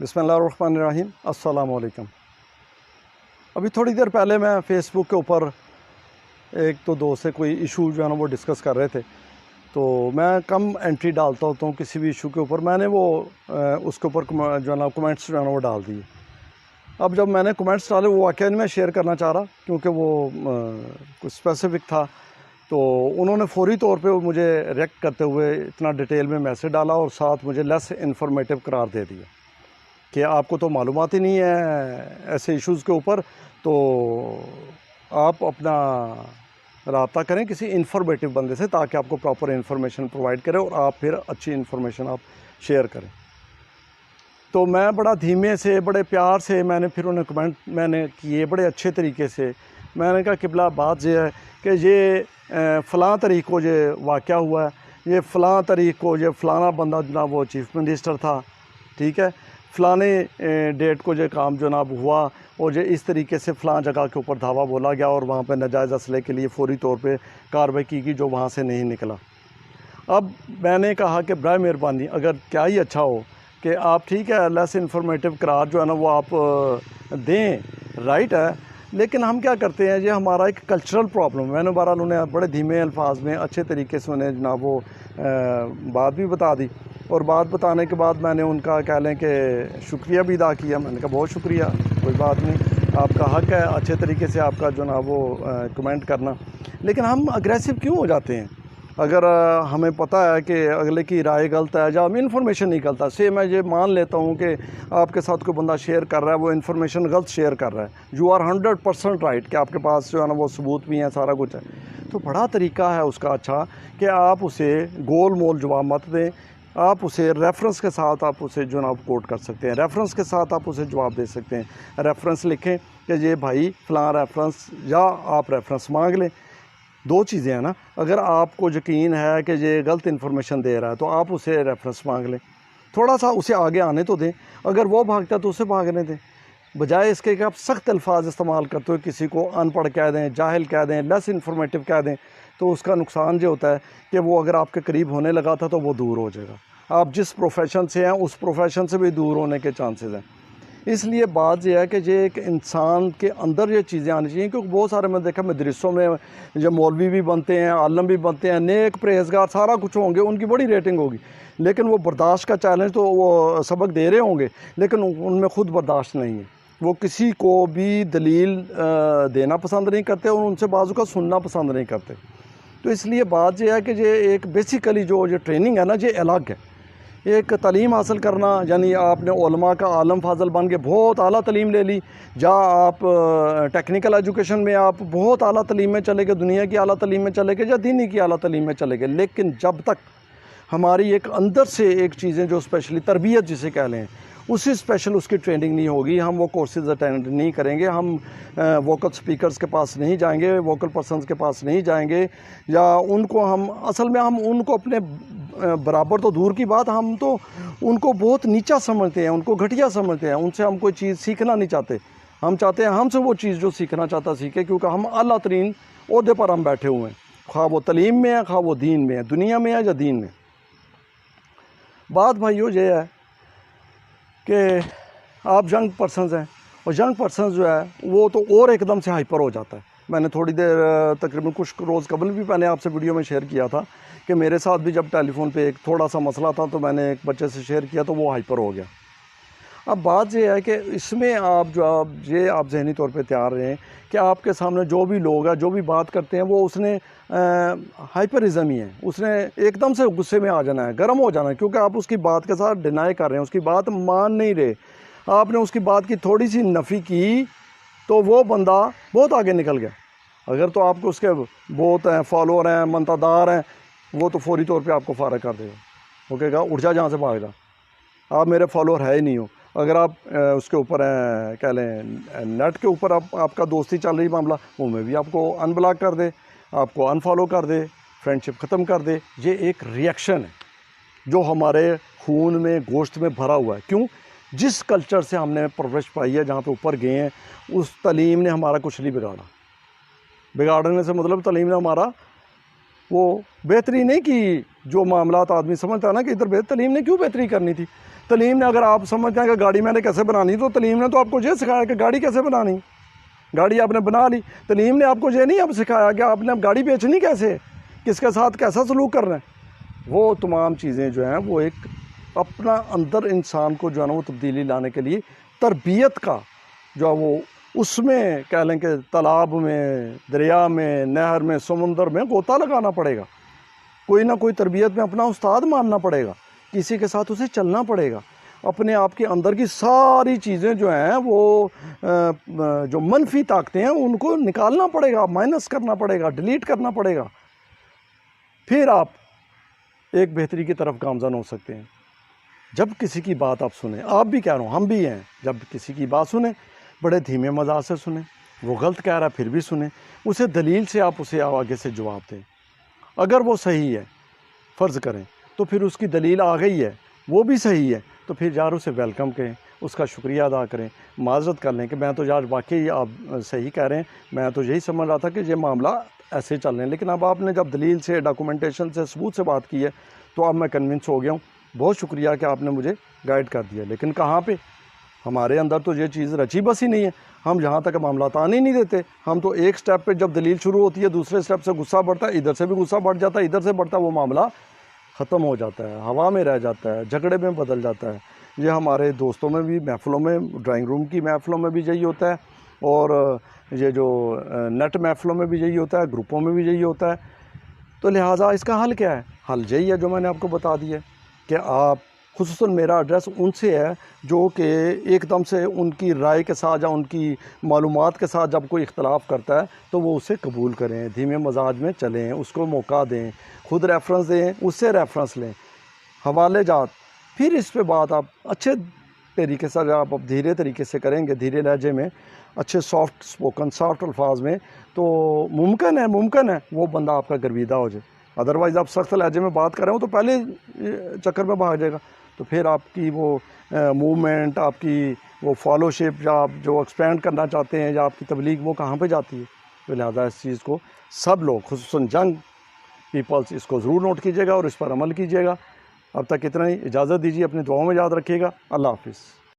बिस्मिल्लाहिर्रहमानिर्रहीम, अस्सलाम वालेकुम। अभी थोड़ी देर पहले मैं फ़ेसबुक के ऊपर एक तो दोस्त से कोई इशू जो है ना वो डिस्कस कर रहे थे। तो मैं कम एंट्री डालता होता हूँ किसी भी इशू के ऊपर। मैंने वो उसके ऊपर जो है ना कमेंट्स जो है ना वो डाल दिए। अब जब मैंने कमेंट्स डाले वो वाकई मैं शेयर करना चाह रहा, क्योंकि वो कुछ स्पेसिफ़िक था। तो उन्होंने फ़ौरी तौर पे मुझे रिएक्ट करते हुए इतना डिटेल में मैसेज डाला और साथ मुझे लेस इन्फॉर्मेटिव करार दे दिया कि आपको तो मालूमात ही नहीं है ऐसे इश्यूज़ के ऊपर, तो आप अपना रब्ता करें किसी इन्फॉर्मेटिव बंदे से ताकि आपको प्रॉपर इन्फॉर्मेशन प्रोवाइड करे और आप फिर अच्छी इन्फॉर्मेशन आप शेयर करें। तो मैं बड़ा धीमे से बड़े प्यार से मैंने फिर उन्हें कमेंट मैंने किए बड़े अच्छे तरीके से। मैंने कहा किबला बात ये है कि ये फ़लाँ तारीख़ को ये वाक़या हुआ है, ये फ़लाँ तारीख़ को ये फ़लाना बंदा जनाब वो चीफ़ मिनिस्टर था, ठीक है, फ़लाने डेट को जो काम जनाब हुआ और जो इस तरीके से फ़लाँ जगह के ऊपर धावा बोला गया और वहाँ पे नाजायज़ असले के लिए फ़ौरी तौर पे कार्रवाई की गई जो वहाँ से नहीं निकला। अब मैंने कहा कि बराए मेहरबानी अगर क्या ही अच्छा हो कि आप ठीक है लेस इन्फॉर्मेटिव करार जो है ना वो आप दें, राइट है, लेकिन हम क्या करते हैं, ये हमारा एक कल्चरल प्रॉब्लम है। मैंने बहरहाल उन्हें बड़े धीमे अल्फाज में अच्छे तरीके से उन्हें जनाब वो बात भी बता दी और बात बताने के बाद मैंने उनका कह लें कि शुक्रिया भी अदा किया। मैंने कहा बहुत शुक्रिया, कोई बात नहीं, आपका हक़ है अच्छे तरीके से आपका जो ना वो कमेंट करना। लेकिन हम अग्रेसिव क्यों हो जाते हैं? अगर हमें पता है कि अगले की राय गलत है या हमें इन्फॉर्मेशन नहीं गलत है, से मैं ये मान लेता हूँ कि आपके साथ कोई बंदा शेयर कर रहा है वो इन्फॉर्मेशन गलत शेयर कर रहा है, यू आर 100% राइट कि आपके पास जो है ना वो सबूत भी हैं, सारा कुछ है, तो बड़ा तरीका है उसका अच्छा कि आप उसे गोल मोल जवाब मत दें, आप उसे रेफरेंस के साथ आप उसे जो ना कोट कर सकते हैं, रेफरेंस के साथ आप उसे जवाब दे सकते हैं। रेफरेंस लिखें कि ये भाई फ़लाँ रेफरेंस, या आप रेफरेंस मांग लें। दो चीज़ें हैं ना, अगर आपको यकीन है कि ये गलत इन्फॉर्मेशन दे रहा है तो आप उसे रेफरेंस मांग लें, थोड़ा सा उसे आगे आने तो दें, अगर वो भागता है तो उसे भागने दें, बजाय इसके कि आप सख्त अल्फाज इस्तेमाल करते हो, किसी को अनपढ़ कह दें, जाहिल कह दें, लेस इन्फॉर्मेटिव कह दें, तो उसका नुकसान ये होता है कि वो अगर आपके करीब होने लगा था तो वो दूर हो जाएगा। आप जिस प्रोफेशन से हैं उस प्रोफेशन से भी दूर होने के चांसेस हैं। इसलिए बात यह है कि ये एक इंसान के अंदर ये चीज़ें आनी चाहिए, क्योंकि बहुत सारे मैं देखा मदरसों में जो मौलवी भी बनते हैं, आलम भी बनते हैं, नेक परहेजगार सारा कुछ होंगे, उनकी बड़ी रेटिंग होगी, लेकिन वो बर्दाश्त का चैलेंज तो वो सबक दे रहे होंगे लेकिन उनमें खुद बर्दाश्त नहीं है। वो किसी को भी दलील देना पसंद नहीं करते और उनसे बाजू का सुनना पसंद नहीं करते। तो इसलिए बात यह है कि ये एक बेसिकली जो ये ट्रेनिंग है ना, ये अलग है। एक तालीम हासिल करना यानी आपने उलमा का आलम फाजल बन के बहुत आला तालीम ले ली, या आप टेक्निकल एजुकेशन में आप बहुत आला तालीम में चले गए, दुनिया की आला तालीम में चले गए या दीनी की आला तालीम में चले गए, लेकिन जब तक हमारी एक अंदर से एक चीज़ें जो स्पेशली तरबियत जिसे कह लें उसी स्पेशल उसकी ट्रेनिंग नहीं होगी, हम वो कोर्सेज अटेंड नहीं करेंगे, हम वोकल स्पीकर्स के पास नहीं जाएंगे, वोकल पर्सनस के पास नहीं जाएंगे, या उनको हम असल में हम उनको अपने बराबर तो दूर की बात, हम तो उनको बहुत नीचा समझते हैं, उनको घटिया समझते हैं, उनसे हम कोई चीज़ सीखना नहीं चाहते। हम चाहते हैं हमसे वो चीज़ जो सीखना चाहता सीखे, क्योंकि हम आला तरीन ओहदे पर हम बैठे हुए हैं, खा वो तलीम में है, खा वो दीन में है, दुनिया में है या दीन में। बात भाइयों ये है कि आप यंग पर्सनस हैं और यंग पर्सन जो है वो तो और एकदम से हाइपर हो जाता है। मैंने थोड़ी देर तकरीबन कुछ रोज़ कबल भी मैंने आपसे वीडियो में शेयर किया था कि मेरे साथ भी जब टेलीफोन पे एक थोड़ा सा मसला था तो मैंने एक बच्चे से शेयर किया तो वो हाइपर हो गया। अब बात ये है कि इसमें आप जहनी तौर पे तैयार रहें कि आपके सामने जो भी लोग हैं जो भी बात करते हैं वो उसने हाइपरिज्म ही है, उसने एकदम से गुस्से में आ जाना है, गर्म हो जाना है, क्योंकि आप उसकी बात के साथ डिनाई कर रहे हैं, उसकी बात मान नहीं रहे। आपने उसकी बात की थोड़ी सी नफ़ी की तो वो बंदा बहुत आगे निकल गया। अगर तो आपको उसके बहुत हैं फॉलोअर हैं, मनतादार हैं, वो तो फौरी तौर पे आपको फारग कर देगा, वो कहेगा उठ जा जहाँ से भाग जा, आप मेरे फॉलोअर है ही नहीं हो। अगर आप उसके ऊपर हैं कह लें नेट के ऊपर आपका दोस्ती चल रही मामला, वो में भी आपको अनब्लॉक कर दे, आपको अनफॉलो कर दे, फ्रेंडशिप ख़त्म कर दे। ये एक रिएक्शन है जो हमारे खून में गोश्त में भरा हुआ है। क्यों? जिस कल्चर से हमने परवरिश पाई है, जहाँ पे ऊपर गए हैं, उस तालीम ने हमारा कुछ नहीं बिगाड़ा। बिगाड़ने से मतलब तालीम ने हमारा वो बेहतरी नहीं की जो मामलात आदमी समझता है ना कि इधर तलीम ने क्यों बेहतरी करनी थी। तलीम ने, अगर आप समझते हैं कि गाड़ी मैंने कैसे बनानी, तो तलीम ने तो आपको ये सिखाया कि गाड़ी कैसे बनानी। गाड़ी आपने बना ली, तलीम ने आपको ये नहीं अब सिखाया कि आपने अब गाड़ी बेचनी कैसे, किसके साथ कैसा सलूक करना है। वो तमाम चीज़ें जो हैं वो एक अपना अंदर इंसान को जो है ना वो तब्दीली लाने के लिए तरबियत का जो है वो उसमें कह लें कि तालाब में, दरिया में, नहर में, समुंदर में गोता लगाना पड़ेगा। कोई ना कोई तरबियत में अपना उस्ताद मानना पड़ेगा, किसी के साथ उसे चलना पड़ेगा। अपने आप के अंदर की सारी चीज़ें जो हैं वो जो मनफी ताकतें हैं उनको निकालना पड़ेगा, माइनस करना पड़ेगा, डिलीट करना पड़ेगा। फिर आप एक बेहतरी की तरफ गामज़न हो सकते हैं। जब किसी की बात आप सुने, आप भी कह रहा हूँ, हम भी हैं, जब किसी की बात सुने बड़े धीमे मजाज से सुने। वो गलत कह रहा है फिर भी सुने, उसे दलील से आप उसे आगे से जवाब दें। अगर वो सही है, फ़र्ज़ करें, तो फिर उसकी दलील आ गई है, वो भी सही है, तो फिर यार उसे वेलकम करें, उसका शुक्रिया अदा करें, माज़रत कर लें कि मैं तो यार वाकई आप सही कह रहे हैं, मैं तो यही समझ रहा था कि ये मामला ऐसे चल रहे हैं, लेकिन अब आपने जब दलील से, डॉक्यूमेंटेशन से, सबूत से बात की है तो अब मैं कन्विंस हो गया हूँ। बहुत शुक्रिया कि आपने मुझे गाइड कर दिया। लेकिन कहाँ पे, हमारे अंदर तो ये चीज़ रची बसी नहीं है। हम जहाँ तक मामला आने ही नहीं देते। हम तो एक स्टेप पे जब दलील शुरू होती है, दूसरे स्टेप से गुस्सा बढ़ता है, इधर से भी गुस्सा बढ़ जाता है, इधर से बढ़ता है, वो मामला ख़त्म हो जाता है, हवा में रह जाता है, झगड़े में बदल जाता है। ये हमारे दोस्तों में भी, महफ़िलों में, ड्राइंग रूम की महफ़िलों में भी यही होता है, और ये जो नेट महफ़िलों में भी यही होता है, ग्रुपों में भी यही होता है। तो लिहाजा इसका हल क्या है? हल यही है जो मैंने आपको बता दिया कि आप, खुसूसन मेरा एड्रेस उनसे है जो कि एकदम से उनकी राय के साथ या उनकी मालूमात के साथ जब कोई इख्तलाफ करता है तो वो उसे कबूल करें, धीमे मजाज में चलें, उसको मौका दें, खुद रेफरेंस दें, उससे रेफरेंस लें, हवाले जात। फिर इस पे बात आप अच्छे तरीके से, अगर आप धीरे तरीके से करेंगे, धीरे लहजे में, अच्छे सॉफ्ट स्पोकन, सॉफ्ट अल्फाज में, तो मुमकिन है वो बंदा आपका गर्विदा हो जाए। अदरवाइज़ आप सख्त लहजे में बात कर रहे हो तो पहले चक्कर में भाग जाएगा। तो फिर आपकी वो मूवमेंट, आपकी वो फॉलोशिप, या आप जो एक्सपेंड करना चाहते हैं, या आपकी तबलीग, वो कहाँ पे जाती है। तो लिहाजा इस चीज़ को सब लोग, खुसूसन यंग पीपल्स, इसको ज़रूर नोट कीजिएगा और इस पर अमल कीजिएगा। अब तक इतना ही, इजाज़त दीजिए, अपनी दुआओं में याद रखिएगा। अल्लाह हाफ़िज़।